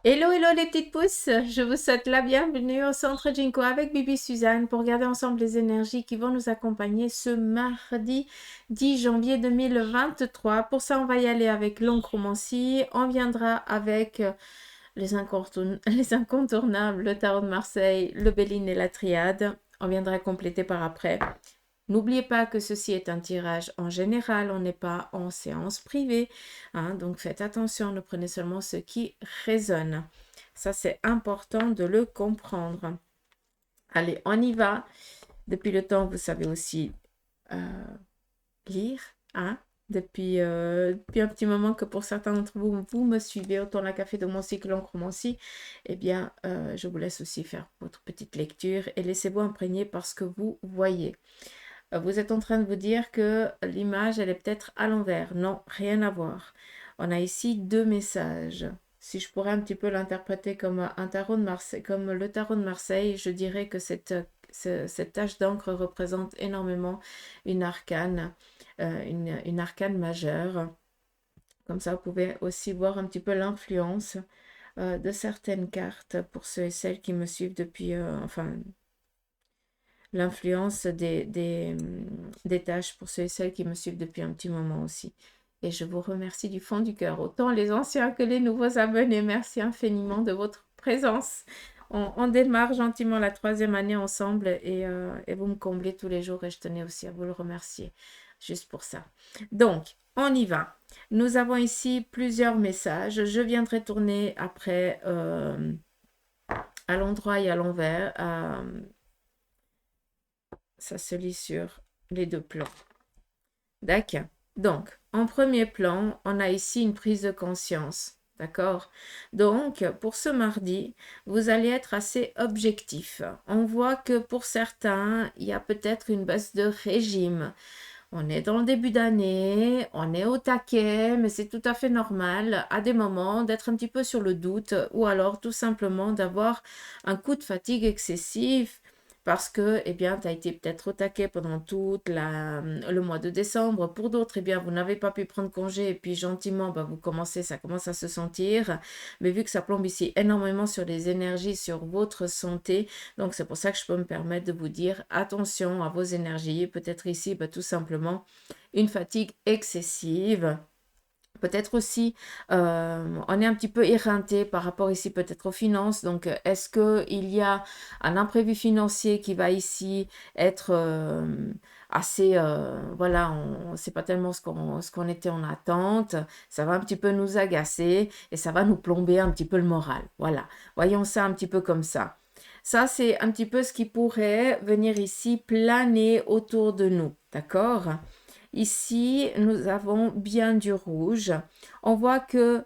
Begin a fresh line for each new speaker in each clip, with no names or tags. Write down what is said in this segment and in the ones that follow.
Hello, hello les petites pousses, je vous souhaite la bienvenue au Centre Jinko avec Bibi Suzanne pour regarder ensemble les énergies qui vont nous accompagner ce mardi 10 janvier 2023. Pour ça, on va y aller avec l'oncromancie, on viendra avec les incontournables, le tarot de Marseille, le Béline et la triade. On viendra compléter par après. N'oubliez pas que ceci est un tirage en général, on n'est pas en séance privée, hein, donc faites attention, ne prenez seulement ce qui résonne. Ça, c'est important de le comprendre. Allez, on y va. Depuis le temps, vous savez aussi lire, hein, depuis un petit moment que pour certains d'entre vous, vous me suivez, autant la café de mon cycle l'oncromancie, eh bien, je vous laisse aussi faire votre petite lecture et laissez-vous imprégner par ce que vous voyez. Vous êtes en train de vous dire que l'image, elle est peut-être à l'envers. Non, rien à voir. On a ici deux messages. Si je pourrais un petit peu l'interpréter comme un tarot de Marseille, comme le tarot de Marseille, je dirais que cette tache d'encre représente énormément une arcane, une arcane majeure. Comme ça, vous pouvez aussi voir un petit peu l'influence de certaines cartes pour ceux et celles qui me suivent depuis, l'influence des tâches pour ceux et celles qui me suivent depuis un petit moment aussi. Et je vous remercie du fond du cœur, autant les anciens que les nouveaux abonnés. Merci infiniment de votre présence. On démarre gentiment la 3e année ensemble et vous me comblez tous les jours et je tenais aussi à vous le remercier juste pour ça. Donc, on y va. Nous avons ici plusieurs messages. Je viendrai tourner après à l'endroit et à l'envers. Ça se lit sur les deux plans. D'accord. Donc, en premier plan, on a ici une prise de conscience. D'accord? Donc, pour ce mardi, vous allez être assez objectif. On voit que pour certains, il y a peut-être une baisse de régime. On est dans le début d'année, on est au taquet, mais c'est tout à fait normal à des moments d'être un petit peu sur le doute ou alors tout simplement d'avoir un coup de fatigue excessif parce que, eh bien, tu as été peut-être au taquet pendant le mois de décembre. Pour d'autres, eh bien, vous n'avez pas pu prendre congé et puis gentiment, bah, ça commence à se sentir. Mais vu que ça plombe ici énormément sur les énergies, sur votre santé, donc c'est pour ça que je peux me permettre de vous dire attention à vos énergies. Peut-être ici, bah, tout simplement, une fatigue excessive. Peut-être aussi, on est un petit peu éreinté par rapport ici peut-être aux finances. Donc, est-ce qu'il y a un imprévu financier qui va ici être assez, voilà, on ne sait pas tellement ce qu'on était en attente. Ça va un petit peu nous agacer et ça va nous plomber un petit peu le moral. Voilà, voyons ça un petit peu comme ça. Ça, c'est un petit peu ce qui pourrait venir ici planer autour de nous. D'accord? Ici, nous avons bien du rouge. On voit que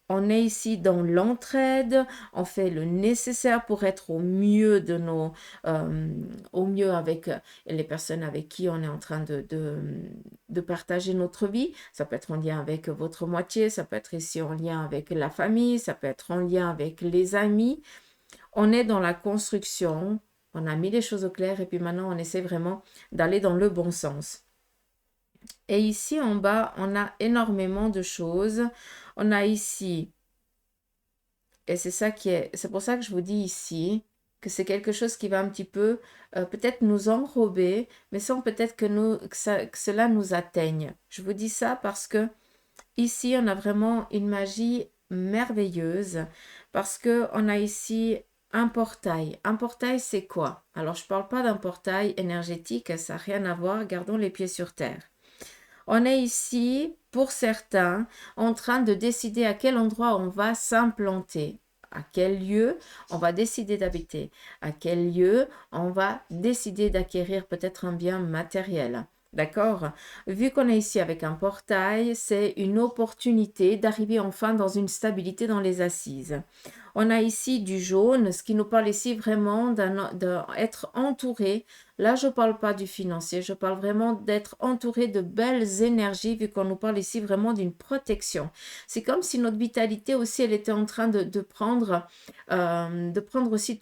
on est ici dans l'entraide, on fait le nécessaire pour être au mieux au mieux avec les personnes avec qui on est en train de partager notre vie. Ça peut être en lien avec votre moitié, ça peut être ici en lien avec la famille, ça peut être en lien avec les amis. On est dans la construction, on a mis les choses au clair et puis maintenant on essaie vraiment d'aller dans le bon sens. Et ici en bas, on a énormément de choses. On a ici, et c'est pour ça que je vous dis ici, que c'est quelque chose qui va un petit peu peut-être nous enrober, mais sans peut-être que cela nous atteigne. Je vous dis ça parce que ici, on a vraiment une magie merveilleuse, parce que on a ici un portail. Un portail, c'est quoi? Alors, je ne parle pas d'un portail énergétique, ça n'a rien à voir, gardons les pieds sur terre. On est ici, pour certains, en train de décider à quel endroit on va s'implanter, à quel lieu on va décider d'habiter, à quel lieu on va décider d'acquérir peut-être un bien matériel. D'accord? Vu qu'on est ici avec un portail, c'est une opportunité d'arriver enfin dans une stabilité dans les assises. On a ici du jaune, ce qui nous parle ici vraiment d'être entouré. Là, je ne parle pas du financier, je parle vraiment d'être entouré de belles énergies, vu qu'on nous parle ici vraiment d'une protection. C'est comme si notre vitalité aussi, elle était en train de prendre aussi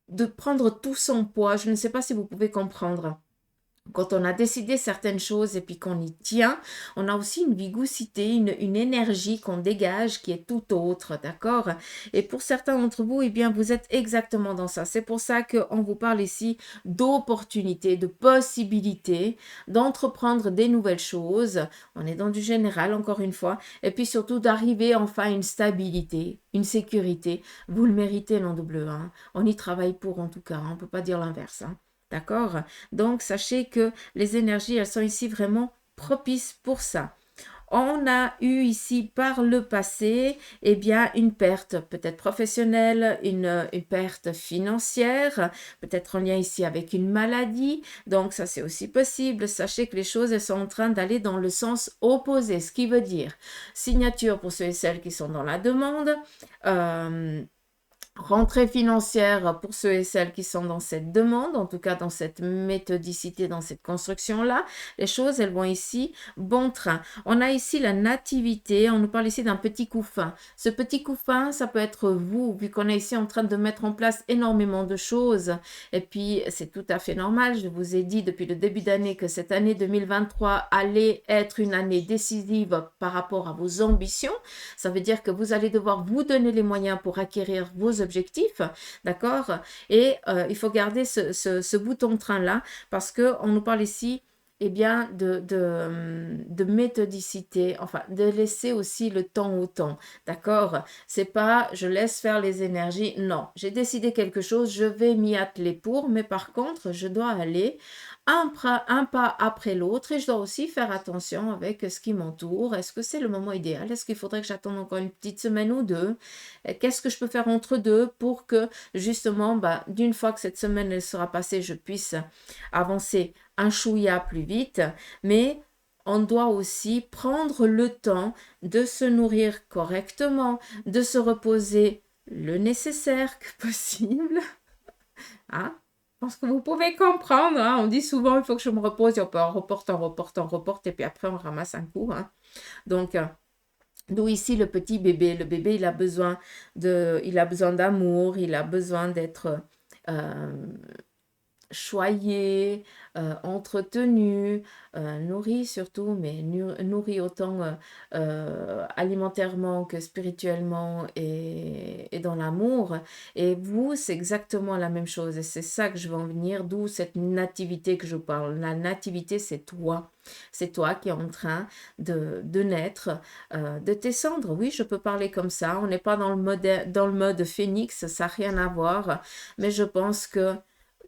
de prendre tout son poids. Je ne sais pas si vous pouvez comprendre. Quand on a décidé certaines choses et puis qu'on y tient, on a aussi une vivacité, une énergie qu'on dégage qui est tout autre, d'accord? Et pour certains d'entre vous, eh bien, vous êtes exactement dans ça. C'est pour ça qu'on vous parle ici d'opportunités, de possibilités, d'entreprendre des nouvelles choses. On est dans du général, encore une fois. Et puis surtout d'arriver enfin à une stabilité, une sécurité. Vous le méritez, l'an double 1. On y travaille pour, en tout cas. On ne peut pas dire l'inverse, hein. D'accord? Donc, sachez que les énergies, elles sont ici vraiment propices pour ça. On a eu ici par le passé, eh bien, une perte peut-être professionnelle, une perte financière, peut-être en lien ici avec une maladie. Donc, ça, c'est aussi possible. Sachez que les choses, elles sont en train d'aller dans le sens opposé, ce qui veut dire signature pour ceux et celles qui sont dans la demande. Rentrée financière pour ceux et celles qui sont dans cette demande, en tout cas dans cette méthodicité, dans cette construction-là. Les choses, elles vont ici bon train. On a ici la nativité, on nous parle ici d'un petit couffin. Ce petit couffin, ça peut être vous, vu qu'on est ici en train de mettre en place énormément de choses. Et puis, c'est tout à fait normal. Je vous ai dit depuis le début d'année que cette année 2023 allait être une année décisive par rapport à vos ambitions. Ça veut dire que vous allez devoir vous donner les moyens pour acquérir vos objectifs, d'accord? Et il faut garder ce bouton train-là parce qu'on nous parle ici eh bien, de méthodicité, enfin, de laisser aussi le temps au temps, d'accord? C'est pas, je laisse faire les énergies, non, j'ai décidé quelque chose, je vais m'y atteler pour, mais par contre, je dois aller un pas après l'autre et je dois aussi faire attention avec ce qui m'entoure. Est-ce que c'est le moment idéal? Est-ce qu'il faudrait que j'attende encore une petite semaine ou deux? Qu'est-ce que je peux faire entre deux pour que justement, bah, d'une fois que cette semaine elle sera passée, je puisse avancer un chouïa plus vite, mais on doit aussi prendre le temps de se nourrir correctement, de se reposer le nécessaire que possible. Hein? Je pense que vous pouvez comprendre, hein. On dit souvent il faut que je me repose et on reporte, et puis après on ramasse un coup, hein. Donc, d'où ici le petit bébé. Le bébé, il a besoin d'amour, il a besoin d'être euh, choyé, entretenu, nourri surtout, mais nourri autant alimentairement que spirituellement et dans l'amour. Et vous, c'est exactement la même chose. Et c'est ça que je veux en venir, d'où cette nativité que je parle. La nativité, c'est toi. C'est toi qui es en train de naître de tes cendres. Oui, je peux parler comme ça. On n'est pas dans le mode phénix, ça n'a rien à voir. Mais je pense que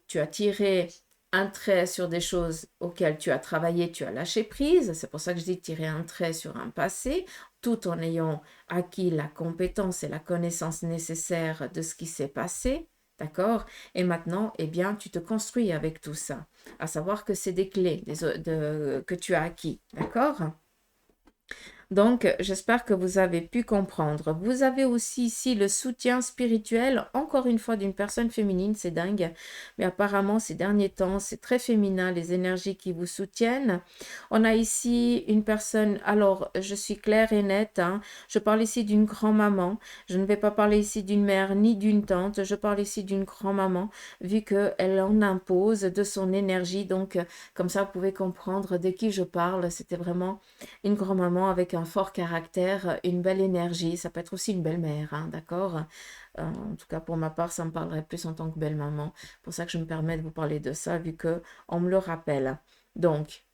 tu as tiré un trait sur des choses auxquelles tu as travaillé, tu as lâché prise. C'est pour ça que je dis tirer un trait sur un passé, tout en ayant acquis la compétence et la connaissance nécessaire de ce qui s'est passé. D'accord? Et maintenant, eh bien, tu te construis avec tout ça. À savoir que c'est des clés que tu as acquis. D'accord? Donc, j'espère que vous avez pu comprendre. Vous avez aussi ici le soutien spirituel, encore une fois, d'une personne féminine, c'est dingue. Mais apparemment, ces derniers temps, c'est très féminin, les énergies qui vous soutiennent. On a ici une personne, alors, je suis claire et nette, hein. Je parle ici d'une grand-maman. Je ne vais pas parler ici d'une mère ni d'une tante. Je parle ici d'une grand-maman, vu qu'elle en impose de son énergie. Donc, comme ça, vous pouvez comprendre de qui je parle. C'était vraiment une grand-maman avec un fort caractère, une belle énergie. Ça peut être aussi une belle-mère, hein, d'accord? En tout cas, pour ma part, ça me parlerait plus en tant que belle-maman. C'est pour ça que je me permets de vous parler de ça, vu que on me le rappelle. Donc,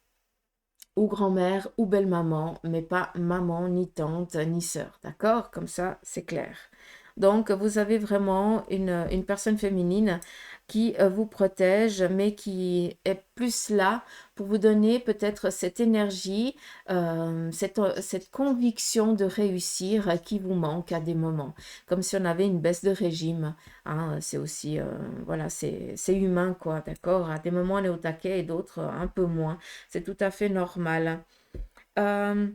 ou grand-mère ou belle-maman, mais pas maman, ni tante, ni sœur, d'accord? Comme ça, c'est clair. Donc, vous avez vraiment une personne féminine qui vous protège, mais qui est plus là pour vous donner peut-être cette énergie, cette conviction de réussir qui vous manque à des moments. Comme si on avait une baisse de régime, hein. C'est aussi, voilà, c'est humain, quoi, d'accord? À des moments, on est au taquet et d'autres, un peu moins. C'est tout à fait normal. Euh,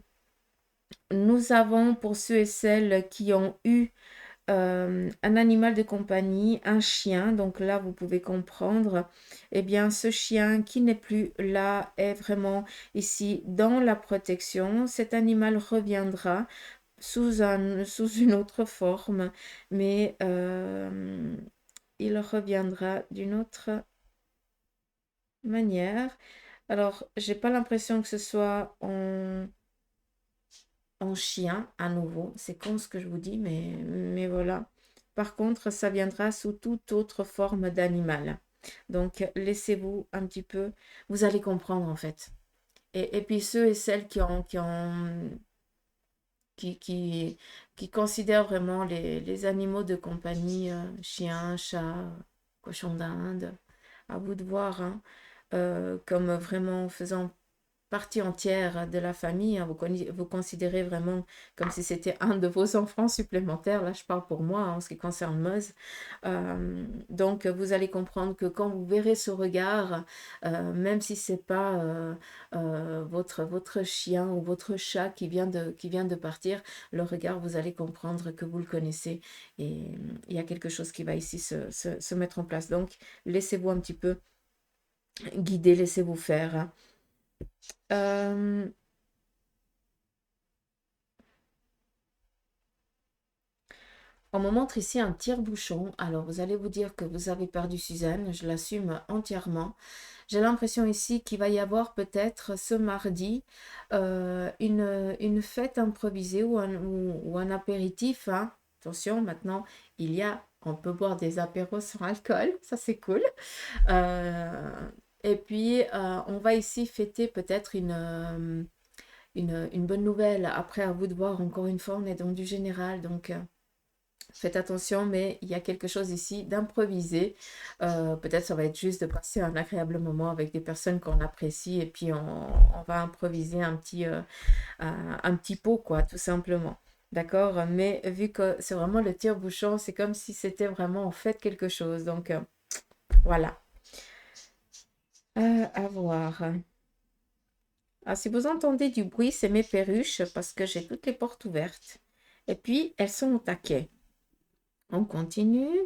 Nous avons, pour ceux et celles qui ont eu un animal de compagnie, un chien, donc là vous pouvez comprendre, eh bien ce chien qui n'est plus là est vraiment ici dans la protection. Cet animal reviendra sous une autre forme, mais il reviendra d'une autre manière. Alors, j'ai pas l'impression que ce soit en chien à nouveau. C'est con ce que je vous dis, mais voilà. Par contre, ça viendra sous toute autre forme d'animal. Donc, laissez-vous un petit peu, vous allez comprendre en fait. Et puis ceux et celles qui considèrent vraiment les animaux de compagnie, chiens, chats, cochons d'Inde, à vous de voir, hein, comme vraiment faisant partie entière de la famille, hein. Vous considérez vraiment comme si c'était un de vos enfants supplémentaires. Là, je parle pour moi, hein, en ce qui concerne Meuse. Donc, vous allez comprendre que quand vous verrez ce regard, même si c'est pas votre chien ou votre chat qui vient de partir, le regard, vous allez comprendre que vous le connaissez et il y a quelque chose qui va ici se mettre en place. Donc, laissez-vous un petit peu guider, laissez-vous faire, hein. Euh, On me montre ici un tire-bouchon. Alors, vous allez vous dire que vous avez perdu Suzanne. Je l'assume entièrement. J'ai l'impression ici qu'il va y avoir peut-être ce mardi une fête improvisée ou un apéritif, hein. Attention, maintenant, on peut boire des apéros sans alcool. Ça, c'est cool. Et puis, on va ici fêter peut-être une bonne nouvelle. Après, à vous de voir, encore une fois, on est dans du général. Donc, faites attention, mais il y a quelque chose ici d'improvisé. Peut-être ça va être juste de passer un agréable moment avec des personnes qu'on apprécie et puis on va improviser un petit pot, quoi, tout simplement. D'accord? Mais vu que c'est vraiment le tire-bouchon, c'est comme si c'était vraiment en fait quelque chose. Donc, voilà. À voir. Ah, si vous entendez du bruit, c'est mes perruches parce que j'ai toutes les portes ouvertes. Et puis, elles sont au taquet. On continue.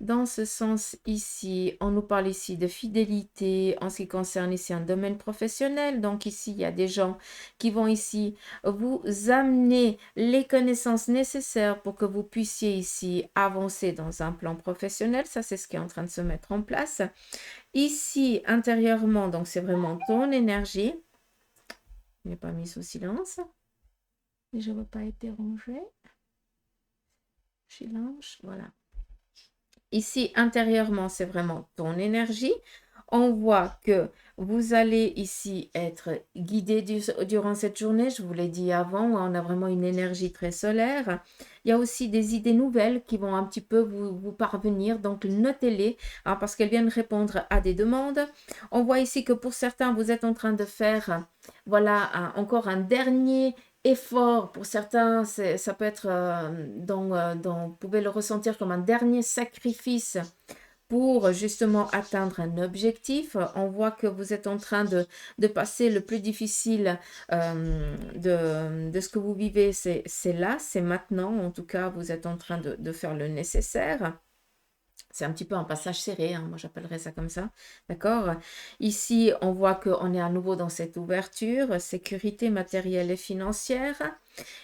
Dans ce sens ici, on nous parle ici de fidélité en ce qui concerne ici un domaine professionnel. Donc ici, il y a des gens qui vont ici vous amener les connaissances nécessaires pour que vous puissiez ici avancer dans un plan professionnel. Ça, c'est ce qui est en train de se mettre en place. Ici, intérieurement, donc c'est vraiment ton énergie. Je n'ai pas mis sous silence. Et je ne veux pas être dérangée. Silence, voilà. Ici, intérieurement, c'est vraiment ton énergie. On voit que vous allez ici être guidé durant cette journée. Je vous l'ai dit avant, on a vraiment une énergie très solaire. Il y a aussi des idées nouvelles qui vont un petit peu vous parvenir. Donc, notez-les, hein, parce qu'elles viennent répondre à des demandes. On voit ici que pour certains, vous êtes en train de faire, voilà, encore un dernier effort. Pour certains, ça peut être, vous pouvez le ressentir comme un dernier sacrifice pour justement atteindre un objectif. On voit que vous êtes en train de passer le plus difficile de ce que vous vivez. C'est là, c'est maintenant. En tout cas, vous êtes en train de faire le nécessaire. C'est un petit peu un passage serré, hein, moi j'appellerais ça comme ça, d'accord? Ici, on voit qu'on est à nouveau dans cette ouverture, sécurité matérielle et financière.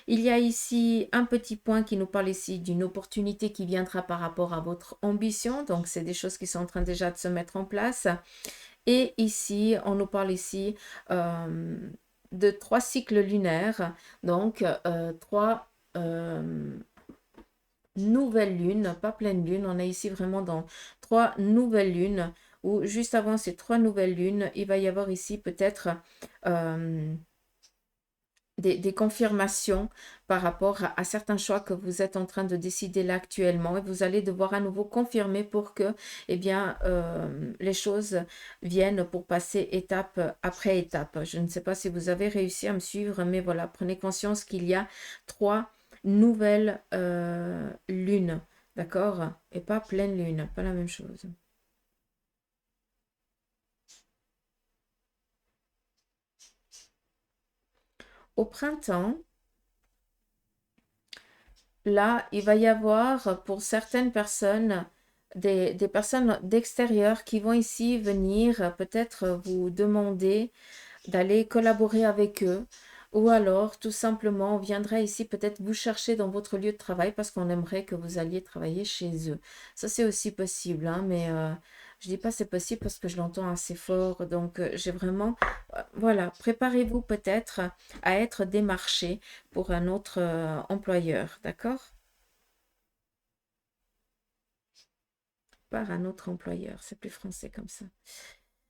Il y a ici un petit point qui nous parle ici d'une opportunité qui viendra par rapport à votre ambition, donc c'est des choses qui sont en train déjà de se mettre en place. Et ici, on nous parle ici de 3 cycles lunaires, donc 3 nouvelle lune, pas pleine lune. On est ici vraiment dans 3 nouvelles lunes, où juste avant ces 3 nouvelles lunes, il va y avoir ici peut-être des confirmations par rapport à certains choix que vous êtes en train de décider là actuellement. Et vous allez devoir à nouveau confirmer pour que eh bien, les choses viennent pour passer étape après étape. Je ne sais pas si vous avez réussi à me suivre, mais voilà, prenez conscience qu'il y a 3 nouvelle lune, d'accord? Et pas pleine lune, pas la même chose. Au printemps, là, il va y avoir pour certaines personnes, des personnes d'extérieur qui vont ici venir peut-être vous demander d'aller collaborer avec eux. Ou alors, tout simplement, on viendrait ici peut-être vous chercher dans votre lieu de travail parce qu'on aimerait que vous alliez travailler chez eux. Ça, c'est aussi possible, hein, mais Je dis pas c'est possible parce que je l'entends assez fort. Donc, j'ai vraiment, voilà, préparez-vous peut-être à être démarché pour un autre employeur, d'accord? Par un autre employeur, c'est plus français comme ça.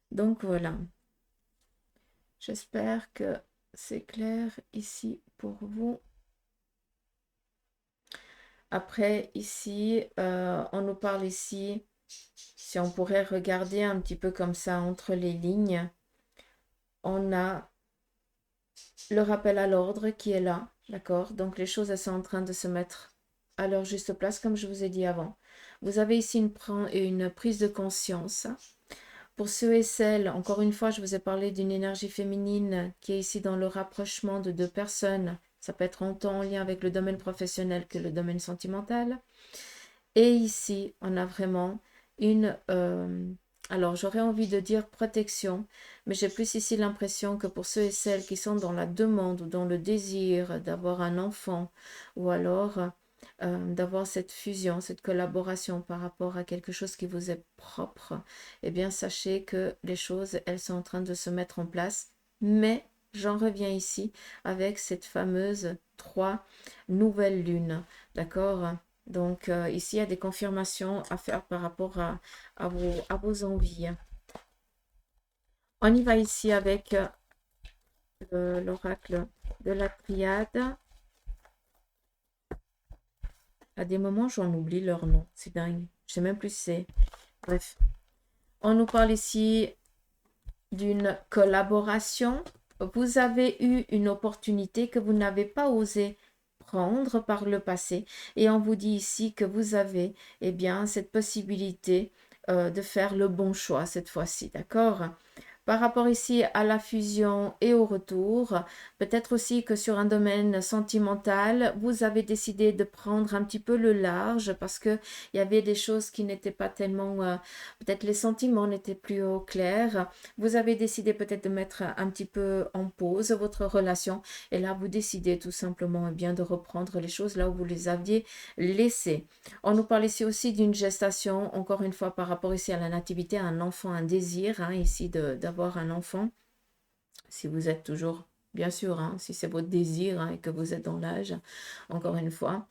Donc voilà, j'espère que c'est clair ici pour vous. Après, ici, on nous parle ici, si on pourrait regarder un petit peu comme ça entre les lignes, on a le rappel à l'ordre qui est là, d'accord? Donc les choses, elles sont en train de se mettre à leur juste place, comme je vous ai dit avant. Vous avez ici une prise de conscience. Pour ceux et celles, encore une fois, je vous ai parlé d'une énergie féminine qui est ici dans le rapprochement de deux personnes. Ça peut être autant en lien avec le domaine professionnel que le domaine sentimental. Et ici, on a vraiment une... alors, j'aurais envie de dire protection, mais j'ai plus ici l'impression que pour ceux et celles qui sont dans la demande ou dans le désir d'avoir un enfant, ou alors d'avoir cette fusion, cette collaboration par rapport à quelque chose qui vous est propre, eh bien, sachez que les choses, elles sont en train de se mettre en place, mais j'en reviens ici avec cette fameuse 3 nouvelles lunes, d'accord? Donc, ici, il y a des confirmations à faire par rapport à vos envies. On y va ici avec l'oracle de la triade. À des moments, j'en oublie leur nom. C'est dingue. Je sais même plus si c'est. Bref. On nous parle ici d'une collaboration. Vous avez eu une opportunité que vous n'avez pas osé prendre par le passé. Et on vous dit ici que vous avez, eh bien, cette possibilité de faire le bon choix cette fois-ci, d'accord? Par rapport ici à la fusion et au retour, peut-être aussi que sur un domaine sentimental, vous avez décidé de prendre un petit peu le large parce que il y avait des choses qui n'étaient pas tellement, peut-être les sentiments n'étaient plus au clair. Vous avez décidé peut-être de mettre un petit peu en pause votre relation et là vous décidez tout simplement bien de reprendre les choses là où vous les aviez laissées. On nous parle ici aussi d'une gestation, encore une fois par rapport ici à la nativité, un enfant, un désir, hein, ici d'avoir un enfant. Si vous êtes toujours, bien sûr, hein, si c'est votre désir hein, et que vous êtes dans l'âge, encore une fois.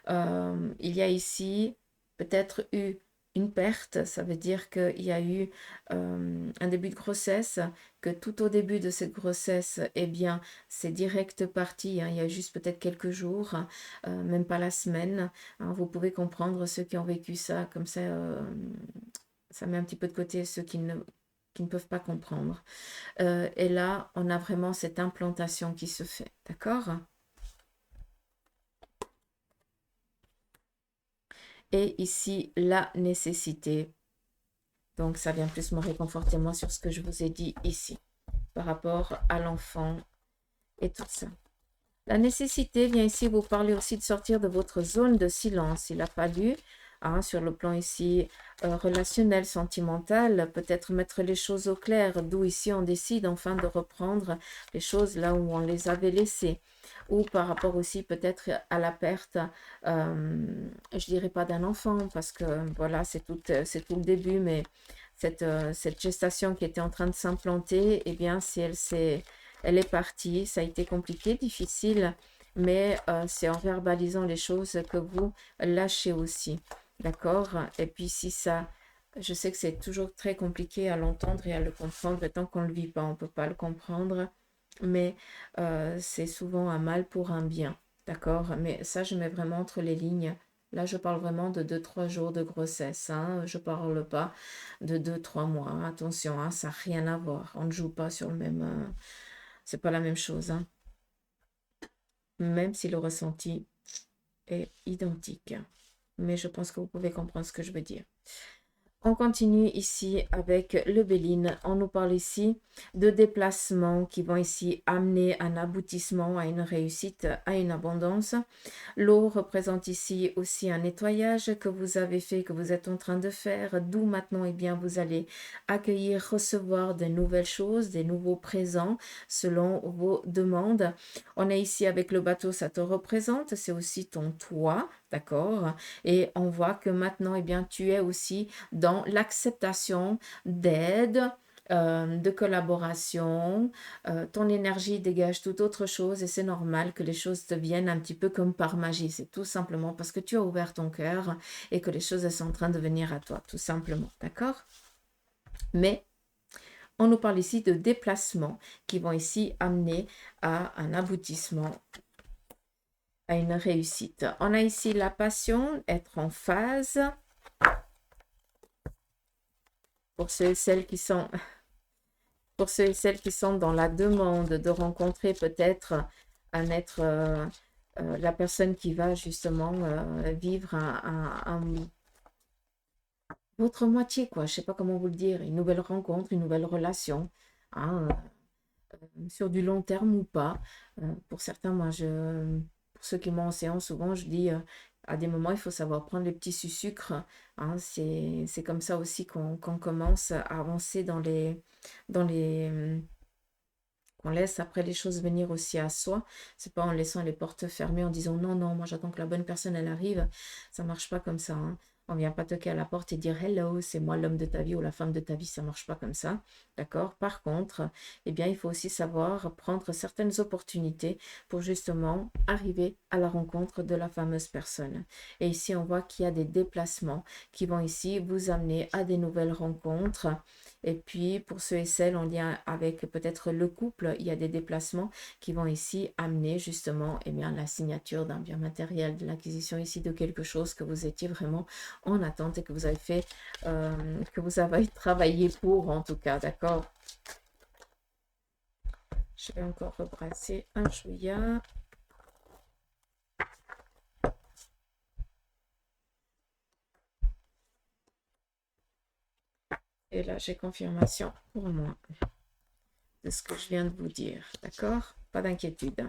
Il y a ici peut-être eu une perte, ça veut dire qu'il y a eu un début de grossesse, que tout au début de cette grossesse, eh bien, c'est direct parti, hein, il y a juste peut-être quelques jours, même pas la semaine. Hein, vous pouvez comprendre ceux qui ont vécu ça, comme ça met un petit peu de côté ceux qui ne peuvent pas comprendre. Et là, on a vraiment cette implantation qui se fait, d'accord? Et ici, la nécessité. Donc, ça vient plus me réconforter moi sur ce que je vous ai dit ici, par rapport à l'enfant et tout ça. La nécessité vient ici vous parler aussi de sortir de votre zone de silence. Il a fallu, hein, sur le plan ici relationnel, sentimental, peut-être mettre les choses au clair, d'où ici on décide enfin de reprendre les choses là où on les avait laissées. Ou par rapport aussi peut-être à la perte, je dirais pas d'un enfant, parce que voilà, c'est tout le début, mais cette gestation qui était en train de s'implanter, eh bien, si elle est partie, ça a été compliqué, difficile, mais c'est en verbalisant les choses que vous lâchez aussi. D'accord? Et puis si ça, je sais que c'est toujours très compliqué à l'entendre et à le comprendre, et tant qu'on ne le vit pas, on ne peut pas le comprendre, mais c'est souvent un mal pour un bien. D'accord? Mais ça, je mets vraiment entre les lignes. Là, je parle vraiment de 2-3 jours de grossesse. Hein. Je ne parle pas de 2-3 mois. Attention, hein, ça n'a rien à voir. On ne joue pas sur le même... c'est pas la même chose. Hein. Même si le ressenti est identique. Mais je pense que vous pouvez comprendre ce que je veux dire. On continue ici avec le Béline. On nous parle ici de déplacements qui vont ici amener un aboutissement, à une réussite, à une abondance. L'eau représente ici aussi un nettoyage que vous avez fait, que vous êtes en train de faire, d'où maintenant eh bien, vous allez accueillir, recevoir de nouvelles choses, des nouveaux présents selon vos demandes. On est ici avec le bateau, ça te représente, c'est aussi ton toit, d'accord? Et on voit que maintenant, eh bien, tu es aussi dans l'acceptation d'aide, de collaboration. Ton énergie dégage toute autre chose et c'est normal que les choses te viennent un petit peu comme par magie. C'est tout simplement parce que tu as ouvert ton cœur et que les choses elles sont en train de venir à toi, tout simplement, d'accord? Mais on nous parle ici de déplacements qui vont ici amener à un aboutissement, à une réussite. On a ici la passion, être en phase. Pour ceux et celles qui sont, pour ceux et celles qui sont dans la demande de rencontrer peut-être un être, la personne qui va justement vivre votre moitié, quoi. Je sais pas comment vous le dire. Une nouvelle rencontre, une nouvelle relation. Hein, sur du long terme ou pas. Pour certains, pour ceux qui m'ont en séance, souvent je dis à des moments, il faut savoir prendre les petits sucres. Hein, c'est comme ça aussi qu'on commence à avancer dans les, qu'on laisse après les choses venir aussi à soi. C'est pas en laissant les portes fermées, en disant non, non, moi j'attends que la bonne personne elle arrive. Ça marche pas comme ça. Hein. On vient pas toquer à la porte et dire hello, c'est moi l'homme de ta vie ou la femme de ta vie. Ça marche pas comme ça. D'accord? Par contre, eh bien, il faut aussi savoir prendre certaines opportunités pour justement arriver à la rencontre de la fameuse personne. Et ici, on voit qu'il y a des déplacements qui vont ici vous amener à des nouvelles rencontres. Et puis, pour ceux et celles en lien avec peut-être le couple, il y a des déplacements qui vont ici amener justement eh bien, la signature d'un bien matériel, de l'acquisition ici de quelque chose que vous étiez vraiment en attente et que vous avez fait, que vous avez travaillé pour en tout cas, d'accord? Je vais encore rebrasser un chouïa. Et là, j'ai confirmation pour moi de ce que je viens de vous dire, d'accord? Pas d'inquiétude.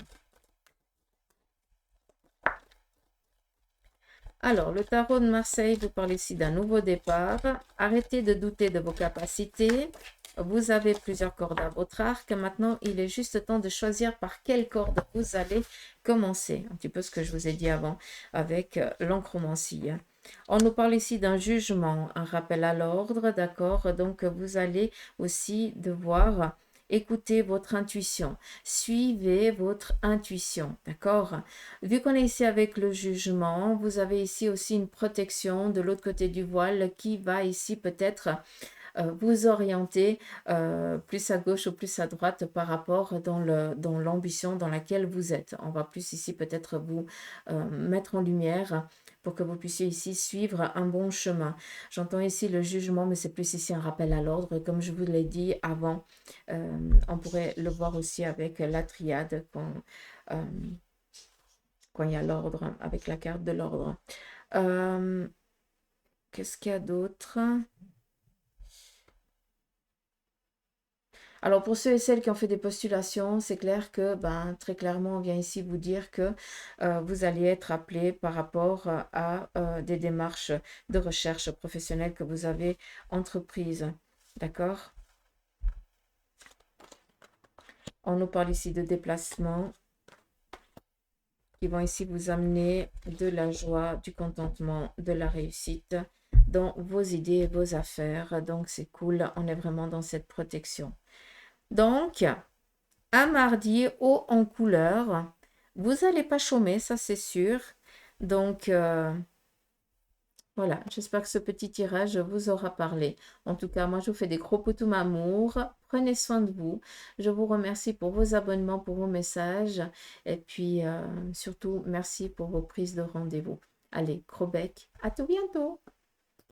Alors, le tarot de Marseille vous parle ici d'un nouveau départ. Arrêtez de douter de vos capacités. Vous avez plusieurs cordes à votre arc. Maintenant, il est juste temps de choisir par quelle corde vous allez commencer. Un petit peu ce que je vous ai dit avant avec l'encromancie. On nous parle ici d'un jugement, un rappel à l'ordre, d'accord? Donc, vous allez aussi devoir écouter votre intuition. Suivez votre intuition, d'accord? Vu qu'on est ici avec le jugement, vous avez ici aussi une protection de l'autre côté du voile qui va ici peut-être vous orienter plus à gauche ou plus à droite par rapport dans l'ambition dans laquelle vous êtes. On va plus ici peut-être vous mettre en lumière pour que vous puissiez ici suivre un bon chemin. J'entends ici le jugement, mais c'est plus ici un rappel à l'ordre. Comme je vous l'ai dit avant, on pourrait le voir aussi avec la triade quand il y a l'ordre, avec la carte de l'ordre. Qu'est-ce qu'il y a d'autre? Alors pour ceux et celles qui ont fait des postulations, c'est clair que, très clairement, on vient ici vous dire que vous allez être appelé par rapport à des démarches de recherche professionnelle que vous avez entreprises. D'accord? On nous parle ici de déplacements qui vont ici vous amener de la joie, du contentement, de la réussite dans vos idées et vos affaires. Donc c'est cool, on est vraiment dans cette protection. Donc, un mardi haut en couleur. Vous n'allez pas chômer, ça c'est sûr. Donc, voilà, j'espère que ce petit tirage vous aura parlé. En tout cas, moi, je vous fais des gros poutous amour. Prenez soin de vous. Je vous remercie pour vos abonnements, pour vos messages. Et puis, surtout, merci pour vos prises de rendez-vous. Allez, gros bec. À tout bientôt.